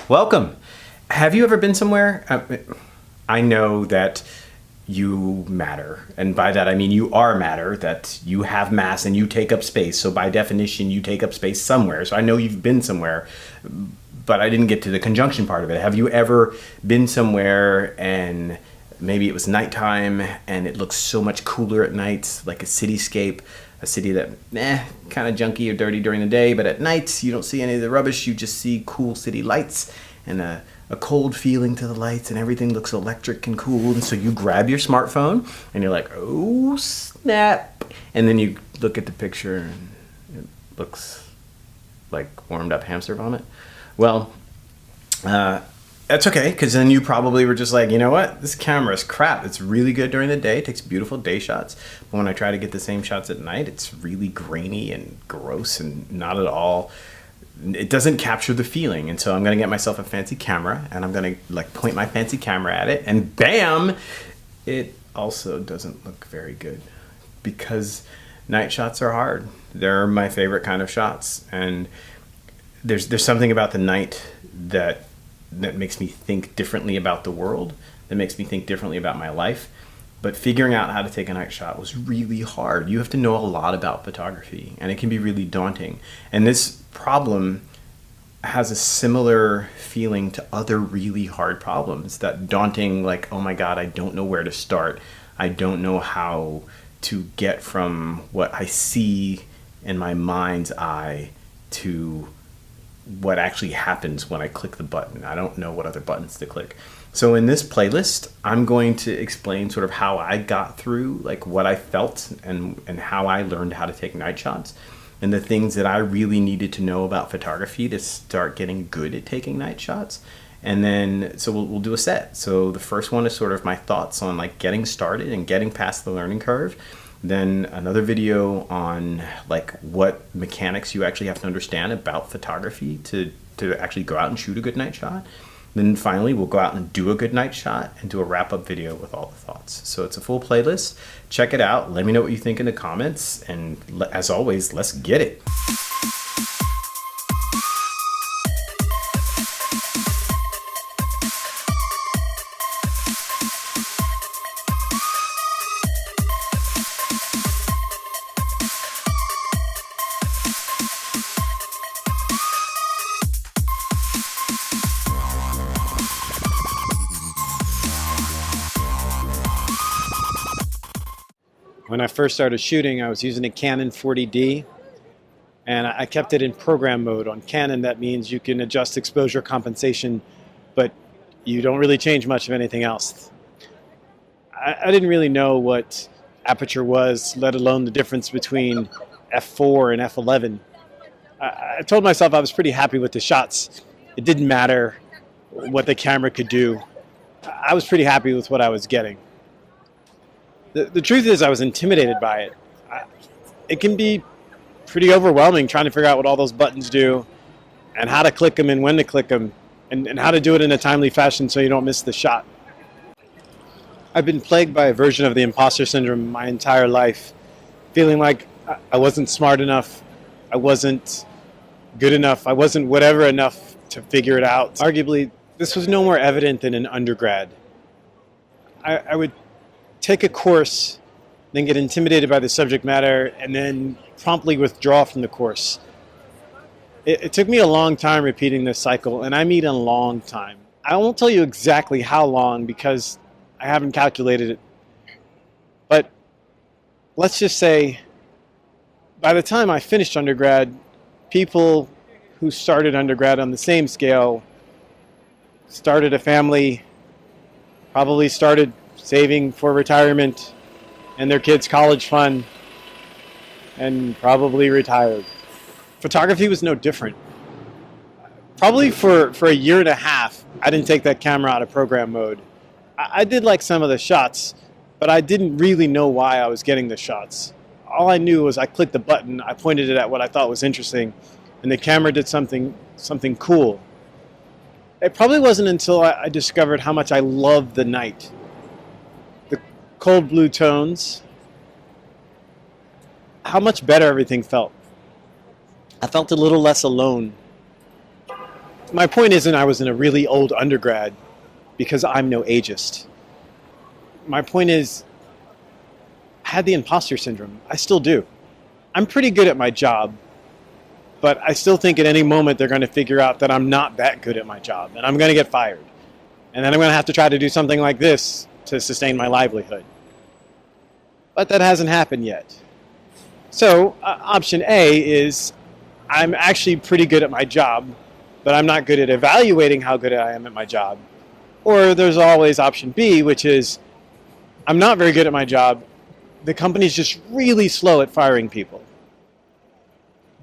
Welcome. Have you ever been somewhere? I know that you matter, and by that I mean you are matter, that you have mass and you take up space. So by definition, you take up space somewhere. So I know you've been somewhere, but I didn't get to the conjunction part of it. Have you ever been somewhere and maybe it was nighttime and it looks so much cooler at night, like a cityscape, a city that kind of junky or dirty during the day, but at night you don't see any of the rubbish, you just see cool city lights and a cold feeling to the lights, and everything looks electric and cool, and so you grab your smartphone and you're like, oh snap, and then you look at the picture and it looks like warmed up hamster vomit. Well, that's okay, because then you probably were just like, you know what, this camera is crap. It's really good during the day, it takes beautiful day shots, but when I try to get the same shots at night, it's really grainy and gross and not at all, it doesn't capture the feeling. And so I'm going to get myself a fancy camera and I'm going to like point my fancy camera at it, and bam, it also doesn't look very good, because night shots are hard. They're my favorite kind of shots, and there's something about the night that makes me think differently about the world, that makes me think differently about my life. But figuring out how to take a night shot was really hard. You have to know a lot about photography, and it can be really daunting. And this problem has a similar feeling to other really hard problems. That daunting, like, oh my God, I don't know where to start. I don't know how to get from what I see in my mind's eye to what actually happens when I click the button. I don't know what other buttons to click. So in this playlist, I'm going to explain sort of how I got through, like what I felt and how I learned how to take night shots, and the things that I really needed to know about photography to start getting good at taking night shots. And then, so we'll do a set. So the first one is sort of my thoughts on like getting started and getting past the learning curve. Then another video on like what mechanics you actually have to understand about photography to actually go out and shoot a good night shot. Then finally, we'll go out and do a good night shot and do a wrap-up video with all the thoughts. So it's a full playlist. Check it out. Let me know what you think in the comments. And as always, let's get it. When I first started shooting, I was using a Canon 40D, and I kept it in program mode. On Canon, that means you can adjust exposure compensation, but you don't really change much of anything else. I didn't really know what aperture was, let alone the difference between f4 and f11. I told myself I was pretty happy with the shots. It didn't matter what the camera could do. I was pretty happy with what I was getting. The truth is I was intimidated by it. It can be pretty overwhelming trying to figure out what all those buttons do and how to click them and when to click them and how to do it in a timely fashion so you don't miss the shot. I've been plagued by a version of the imposter syndrome my entire life, feeling like I wasn't smart enough, I wasn't good enough, I wasn't whatever enough to figure it out. Arguably, this was no more evident than in undergrad. I would take a course, then get intimidated by the subject matter, and then promptly withdraw from the course. It took me a long time repeating this cycle, and I mean a long time. I won't tell you exactly how long because I haven't calculated it. But let's just say by the time I finished undergrad, people who started undergrad on the same scale started a family, probably started saving for retirement and their kids' college fund, and probably retired. Photography was no different. Probably for a year and a half, I didn't take that camera out of program mode. I did like some of the shots, but I didn't really know why I was getting the shots. All I knew was I clicked the button, I pointed it at what I thought was interesting, and the camera did something cool. It probably wasn't until I discovered how much I loved the night. Cold blue tones, how much better everything felt. I felt a little less alone. My point isn't I was in a really old undergrad because I'm no ageist. My point is I had the imposter syndrome. I still do. I'm pretty good at my job, but I still think at any moment they're going to figure out that I'm not that good at my job and I'm going to get fired. And then I'm going to have to try to do something like this to sustain my livelihood. But that hasn't happened yet. So option A is I'm actually pretty good at my job, but I'm not good at evaluating how good I am at my job. Or there's always option B, which is I'm not very good at my job. The company's just really slow at firing people.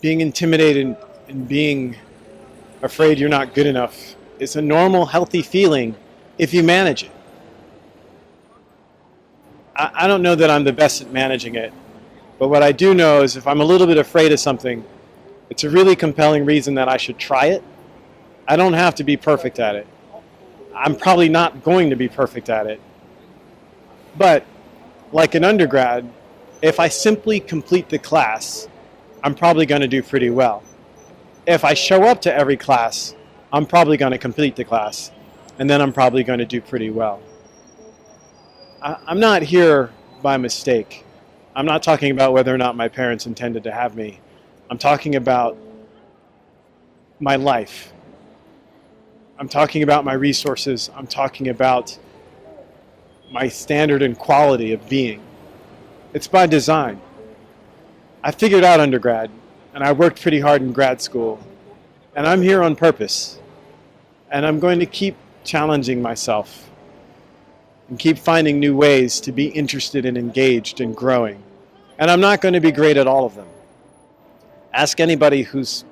Being intimidated and being afraid you're not good enough is a normal, healthy feeling if you manage it. I don't know that I'm the best at managing it, but what I do know is if I'm a little bit afraid of something, it's a really compelling reason that I should try it. I don't have to be perfect at it. I'm probably not going to be perfect at it. But like an undergrad, if I simply complete the class, I'm probably going to do pretty well. If I show up to every class, I'm probably going to complete the class, and then I'm probably going to do pretty well. I'm not here by mistake. I'm not talking about whether or not my parents intended to have me. I'm talking about my life. I'm talking about my resources. I'm talking about my standard and quality of being. It's by design. I figured out undergrad, and I worked pretty hard in grad school, and I'm here on purpose. And I'm going to keep challenging myself and keep finding new ways to be interested and engaged and growing. And I'm not going to be great at all of them. Ask anybody who's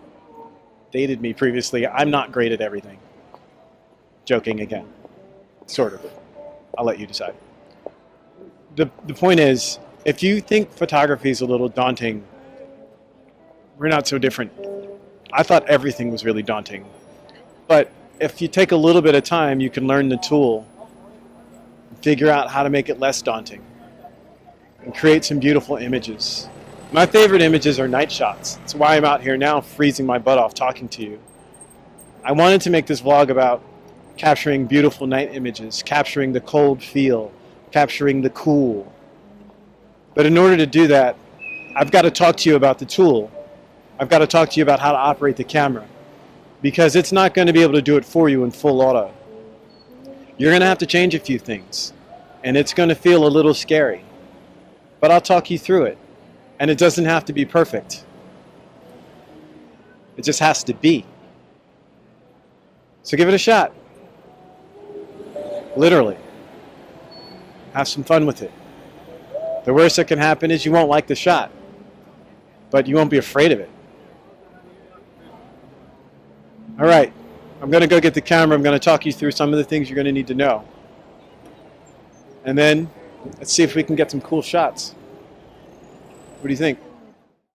dated me previously. I'm not great at everything. Joking again. Sort of. I'll let you decide. The point is, if you think photography is a little daunting, we're not so different. I thought everything was really daunting. But if you take a little bit of time, you can learn the tool, figure out how to make it less daunting, and create some beautiful images. My favorite images are night shots. That's why I'm out here now freezing my butt off talking to you. I wanted to make this vlog about capturing beautiful night images, capturing the cold feel, capturing the cool. But in order to do that, I've got to talk to you about the tool. I've got to talk to you about how to operate the camera, because it's not going to be able to do it for you in full auto. You're going to have to change a few things, and it's going to feel a little scary. But I'll talk you through it, and it doesn't have to be perfect. It just has to be. So give it a shot. Literally. Have some fun with it. The worst that can happen is you won't like the shot, but you won't be afraid of it. All right, I'm going to go get the camera. I'm going to talk you through some of the things you're going to need to know. And then let's see if we can get some cool shots. What do you think?